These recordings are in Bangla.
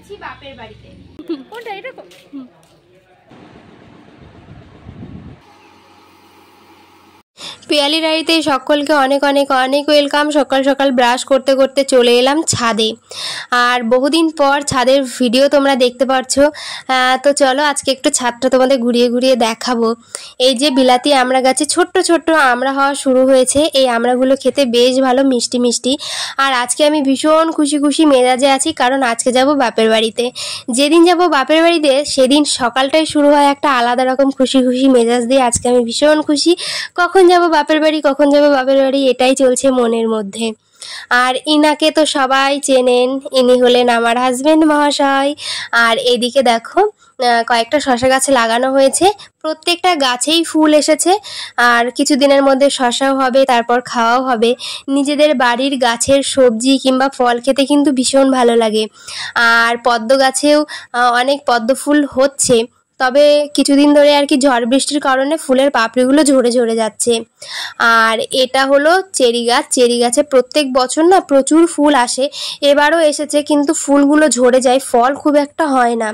এসেছি বাপের বাড়িতে। কোনটা এটা? পিয়ালি ডায়েরিতে সকলকে অনেক অনেক অনেক ওয়েলকাম। সকাল সকাল ব্রাশ করতে করতে চলে এলাম ছাদে। আর বহুদিন পর ছাদের ভিডিও তোমরা দেখতে পাচ্ছ। তো চলো আজকে একটু ছাদটা তোমাদের ঘুরিয়ে ঘুরিয়ে দেখাবো। এই যে বিলাতি আমড়া গাছে ছোট্ট ছোট্ট আমড়া হওয়া শুরু হয়েছে। এই আমড়াগুলো খেতে বেশ ভালো, মিষ্টি মিষ্টি। আর আজকে আমি ভীষণ খুশি খুশি মেজাজে আছি, কারণ আজকে যাব বাপের বাড়িতে। যেদিন যাব বাপের বাড়িতে সেদিন সকালটাই শুরু হয় একটা আলাদা রকম খুশি খুশি মেজাজ দিয়ে। আজকে আমি ভীষণ খুশি, কখন যাব বাপের বাড়ি, কখন যাব বাপের বাড়ি, এটাই চলছে মনের মধ্যে। আর ইনাকে তো সবাই চেনেন, ইনি হলেন আমার হাজবেন্ড মহাশয়। আর এদিকে দেখো কয়েকটা শশা গাছ লাগানো হয়েছে, প্রত্যেকটা গাছেই ফুল এসেছে। আর কিছুদিনের মধ্যে শশাও হবে, তারপর খাওয়াও হবে। নিজেদের বাড়ির গাছের সবজি কিংবা ফল খেতে কিন্তু ভীষণ ভালো লাগে। আর পদ্ম গাছেও অনেক পদ্ম ফুল হচ্ছে, তবে কিছুদিন ধরে আর কি ঝড় বৃষ্টির কারণে ফুলের পাপড়িগুলো ঝরে ঝরে যাচ্ছে। আর এটা হলো চেরি গাছ। চেরি গাছে প্রত্যেক বছর না প্রচুর ফুল আসে, এবারও এসেছে, কিন্তু ফুলগুলো ঝরে যায়, ফল খুব একটা হয় না,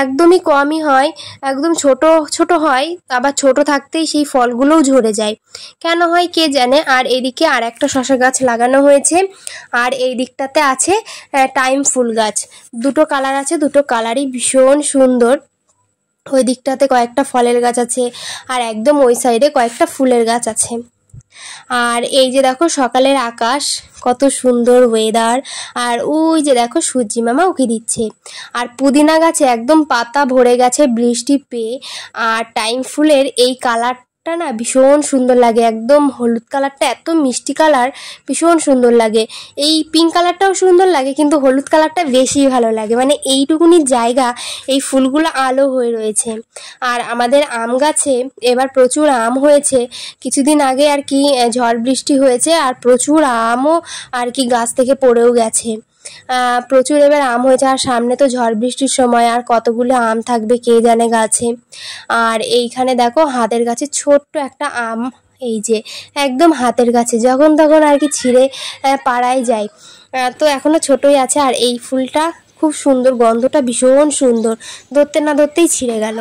একদমই কমই হয়, একদম ছোট ছোট হয়, আবার ছোট থাকতেই সেই ফলগুলোও ঝরে যায়, কেন হয় কে জানে। আর এদিকে আর একটা শশা গাছ লাগানো হয়েছে। আর এই দিকটাতে আছে টাইম ফুল গাছ, দুটো কালার আছে, দুটো কালারই ভীষণ সুন্দর। ওই দিকটাতে কয়েকটা ফলের গাছ আছে, আর একদম ওই সাইডে কয়েকটা ফুলের গাছ আছে। আর এই যে দেখো সকালের আকাশ, কত সুন্দর ওয়েদার। আর ওই যে দেখো সূর্যি মামা উঁকি দিচ্ছে। আর পুদিনা গাছে একদম পাতা ভরে গেছে বৃষ্টি পেয়ে। আর টাইম ফুলের এই কালারটা না ভীষণ সুন্দর লাগে, একদম হলুদ কালারটা এত মিষ্টি কালার, ভীষণ সুন্দর লাগে। এই পিঙ্ক কালারটাও সুন্দর লাগে, কিন্তু হলুদ কালারটা বেশি ভালো লাগে, মানে এইটুকুনি জায়গা এই ফুলগুলো আলো হয়ে রয়েছে। আর আমাদের আম গাছে এবার প্রচুর আম হয়েছে। কিছুদিন আগে আর কি ঝড় বৃষ্টি হয়েছে, আর প্রচুর আমও আর কি গাছ থেকে পড়েও গেছে। প্রচুর এবার আম হয়েছে। আর সামনে তো ঝড় বৃষ্টির সময়, আর কতগুলো আম থাকবে কে জানে গাছে। আর এইখানে দেখো হাতের গাছে ছোট্ট একটা আম, এই যে একদম হাতের কাছে, যখন তখন আর কি ছিঁড়ে পাড়ায় যায়, তো এখনো ছোটই আছে। আর এই ফুলটা খুব সুন্দর, গন্ধটা ভীষণ সুন্দর, ধরতে না ধরতেই ছিঁড়ে গেল।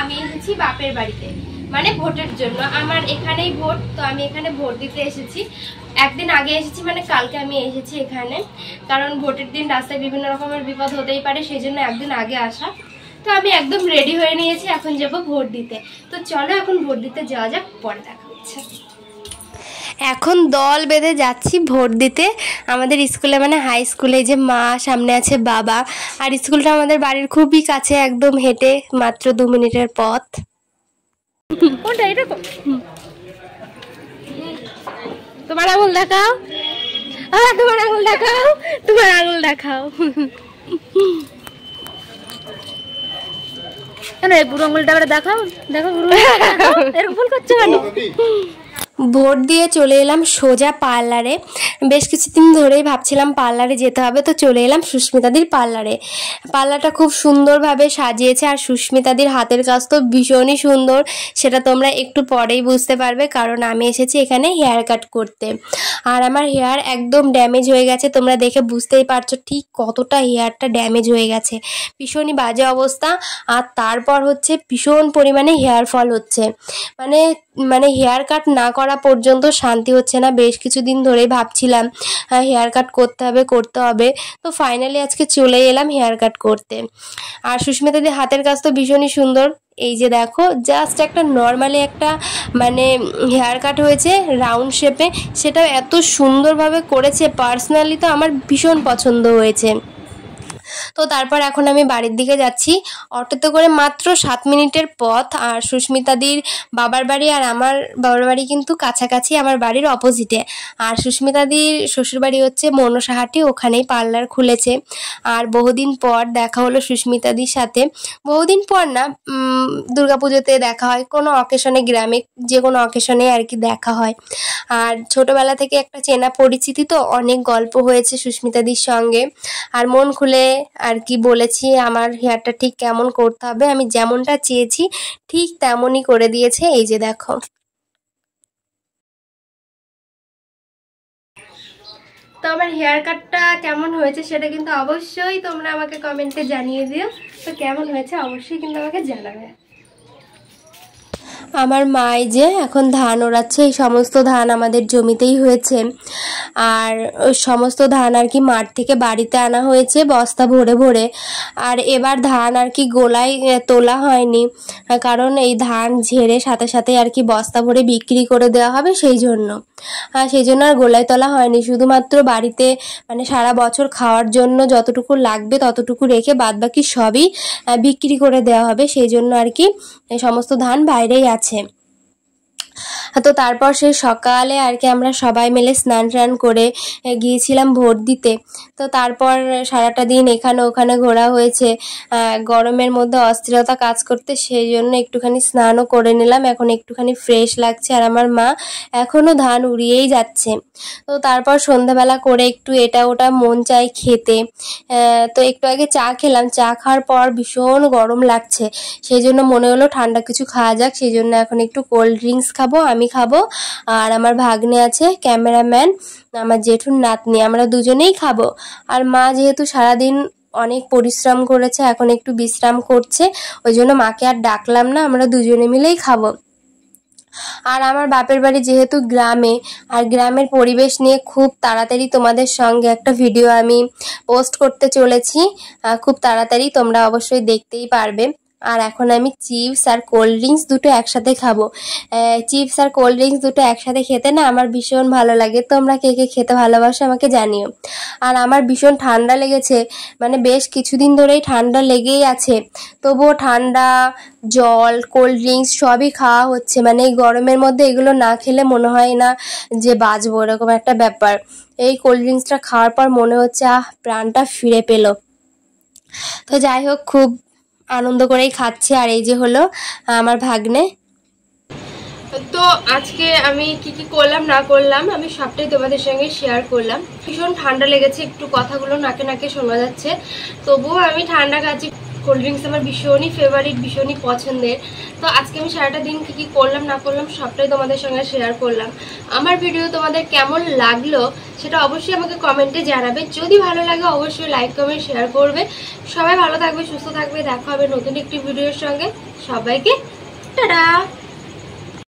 আমি এসেছি বাপের বাড়িতে, মানে ভোটের জন্য। আমার এখানেই ভোট, তো আমি এখানে ভোট দিতে এসেছি। একদিন আগে এসেছি, মানে কালকে আমি এসেছি এখানে, কারণ ভোটের দিন রাস্তায় বিভিন্ন রকমের বিপদ হতেই পারে, সেই জন্য একদিন আগে আসা। তো আমি একদম রেডি হয়ে নিয়েছি, এখন যাব ভোট দিতে। তো চলো এখন ভোট দিতে যাওয়া যাক, পরে দেখা হচ্ছে। এখন দল বেঁধে যাচ্ছি ভোট দিতে আমাদের স্কুলে, মানে হাই স্কুলে। যে মা, সামনে আছে বাবা। আর স্কুলটা আমাদের বাড়ির খুবই কাছে, একদম হেঁটে মাত্র 2 মিনিটের পথ। কোনটা এটা? তোমার আঙুল দেখাও, তোমার আঙুল দেখাও, তোমার আঙুল দেখাও। কেন এই বুড়ো আঙুলটা দেখাও, দেখো এরকম ভুল করছো কেন? ভোট দিয়ে চলে এলাম সোজা পার্লারে। বেশ কিছুদিন ধরেই ভাবছিলাম পার্লারে যেতে হবে, তো চলে এলাম সুস্মিতাদির পার্লারে। পার্লারটা খুব সুন্দরভাবে সাজিয়েছে, আর সুস্মিতাদির হাতের কাজ তো ভীষণই সুন্দর, সেটা তোমরা একটু পরেই বুঝতে পারবে, কারণ আমি এসেছি এখানে হেয়ার কাট করতে। আর আমার হেয়ার একদম ড্যামেজ হয়ে গেছে, তোমরা দেখে বুঝতেই পারছো ঠিক কতটা হেয়ারটা ড্যামেজ হয়ে গেছে, ভীষণই বাজে অবস্থা। আর তারপর হচ্ছে ভীষণ পরিমাণে হেয়ার ফল হচ্ছে, মানে মানে হেয়ার কাট না করা পর্যন্ত শান্তি হচ্ছে না। বেশ কিছুদিন ধরেই ভাবছিলাম হেয়ার কাট করতে হবে করতে হবে, তো ফাইনালি আজকে চলে এলাম হেয়ার কাট করতে। আর সুস্মিতাদের হাতের কাজ তো ভীষণই সুন্দর। এই যে দেখো জাস্ট একটা নর্মালি একটা মানে হেয়ার কাট হয়েছে রাউন্ড শেপে, সেটাও এত সুন্দরভাবে করেছে, পার্সোনালি তো আমার ভীষণ পছন্দ হয়েছে। তো তারপর এখন আমি বাড়ির দিকে যাচ্ছি, অটোতে করে মাত্র 7 মিনিটের পথ। আর সুস্মিতাদির বাবার বাড়ি আর আমার বাবার বাড়ি কিন্তু কাছাকাছি, আমার বাড়ির অপোজিটে। আর সুস্মিতাদির শ্বশুরবাড়ি হচ্ছে মনসাহাটি, ওখানেই পার্লার খুলেছে। আর বহুদিন পর দেখা হলো সুস্মিতাদির সাথে, বহুদিন পর না, দুর্গাপুজোতে দেখা হয়, কোনো অকেশনে, গ্রামে যে কোনো অকেশনে আর কি দেখা হয়। আর ছোটবেলা থেকে একটা চেনা পরিচিতি, তো অনেক গল্প হয়েছে সুস্মিতাদির সঙ্গে। আর মন খুলে আর কি বলেছি আমার হেয়ারটা ঠিক কেমন করতে হবে, আমি যেমনটা চেয়েছি ঠিক তেমনই করে দিয়েছে। এই যে দেখো। তো আমার হেয়ার কাটটা কেমন হয়েছে সেটা কিন্তু অবশ্যই তোমরা আমাকে কমেন্টে জানিয়ে দিও। তো কেমন হয়েছে অবশ্যই কিন্তু আমাকে জানাবে। আমার মাই যে এখন ধান ওড়াচ্ছে, এই সমস্ত ধান আমাদের জমিতেই হয়েছে। আর ওই সমস্ত ধান আর কি মাঠ থেকে বাড়িতে আনা হয়েছে বস্তা ভরে ভরে। আর এবার ধান আর কি গোলায় তোলা হয়নি, কারণ এই ধান ঝেড়ে সাথে সাথে আর কি বস্তা ভরে বিক্রি করে দেওয়া হবে, সেই জন্য আর গোলায় তোলা হয়নি। শুধুমাত্র বাড়িতে মানে সারা বছর খাওয়ার জন্য যতটুকু লাগবে ততটুকু রেখে বাদবাকি সবই বিক্রি করে দেওয়া হবে, সেই জন্য আর কি সমস্ত ধান বাইরেই আছে। তো তারপর সেই সকালে আর কি আমরা সবাই মিলে স্নান টান করে গিয়েছিলাম ভোট দিতে। তো তারপর সারাটা দিন এখানে ওখানে ঘোরা হয়েছে, গরমের মধ্যে অস্থিরতা কাজ করতে, সেই জন্য একটুখানি স্নানও করে নিলাম, এখন একটুখানি ফ্রেশ লাগছে। আর আমার মা এখনও ধান উড়িয়েই যাচ্ছে। তো তারপর সন্ধ্যাবেলা করে একটু এটা ওটা মন চাই খেতে, তো একটু আগে চা খেলাম, চা খাওয়ার পর ভীষণ গরম লাগছে, সেই জন্য মনে হলো ঠান্ডা কিছু খাওয়া যাক, সেই জন্য এখন একটু কোল্ড ড্রিঙ্কস খাবো, আমি খাবো আর আমার ভাগ্নে আছে ক্যামেরাম্যান, আমার জেঠুর নাতনি, আমরা দুজনেই খাবো। আর মা যেহেতু সারাদিন অনেক পরিশ্রম করেছে, এখন একটু বিশ্রাম করছে, ওই জন্য মাকে আর ডাকলাম না, আমরা দুজনে মিলেই খাবো। আর আমার বাপের বাড়ি যেহেতু গ্রামে, আর গ্রামের পরিবেশ নিয়ে খুব তাড়াতাড়ি তোমাদের সঙ্গে একটা ভিডিও আমি পোস্ট করতে চলেছি, খুব তাড়াতাড়ি, তোমরা অবশ্যই দেখতেই পারবে। আর এখন আমি চিপস আর কোল্ড ড্রিঙ্কস দুটো একসাথে খাবো। চিপস আর কোল্ড ড্রিঙ্কস দুটো একসাথে খেতে না আমার ভীষণ ভালো লাগে। তোমরা কে কে খেতে ভালোবাসো আমাকে জানিও। আর আমার ভীষণ ঠান্ডা লেগেছে, মানে বেশ কিছুদিন ধরেই ঠান্ডা লেগেই আছে, তবুও ঠান্ডা জল কোল্ড ড্রিঙ্কস সবই খাওয়া হচ্ছে। মানে এই গরমের মধ্যে এগুলো না খেলে মনে হয় না যে বাঁচবো, এরকম একটা ব্যাপার। এই কোল্ড ড্রিঙ্কসটা খাওয়ার পর মনে হচ্ছে প্রাণটা ফিরে পেল। তো যাই হোক, খুব আনন্দ করেই খাচ্ছি। আর এই যে হলো আমার ভাগ্নে। তো আজকে আমি কি কি করলাম না করলাম আমি সবটাই তোমাদের সঙ্গে শেয়ার করলাম। ভীষণ ঠান্ডা লেগেছে, একটু কথাগুলো নাকে নাকে শোনা যাচ্ছে, তবুও আমি ঠান্ডা খাচ্ছি। কোল্ড ড্রিঙ্কস আমার ভীষণই ফেভারিট, ভীষণই পছন্দের। তো আজকে আমি সারাটা দিন কি কি করলাম না করলাম সবটাই তোমাদের সঙ্গে শেয়ার করলাম। আমার ভিডিও তোমাদের কেমন লাগলো সেটা অবশ্যই আমাকে কমেন্টে জানাবে। যদি ভালো লাগে অবশ্যই লাইক কমেন্ট শেয়ার করবে। সবাই ভালো থাকবে, সুস্থ থাকবে, দেখা হবে নতুন একটি ভিডিওর সঙ্গে। সবাইকে টাটা।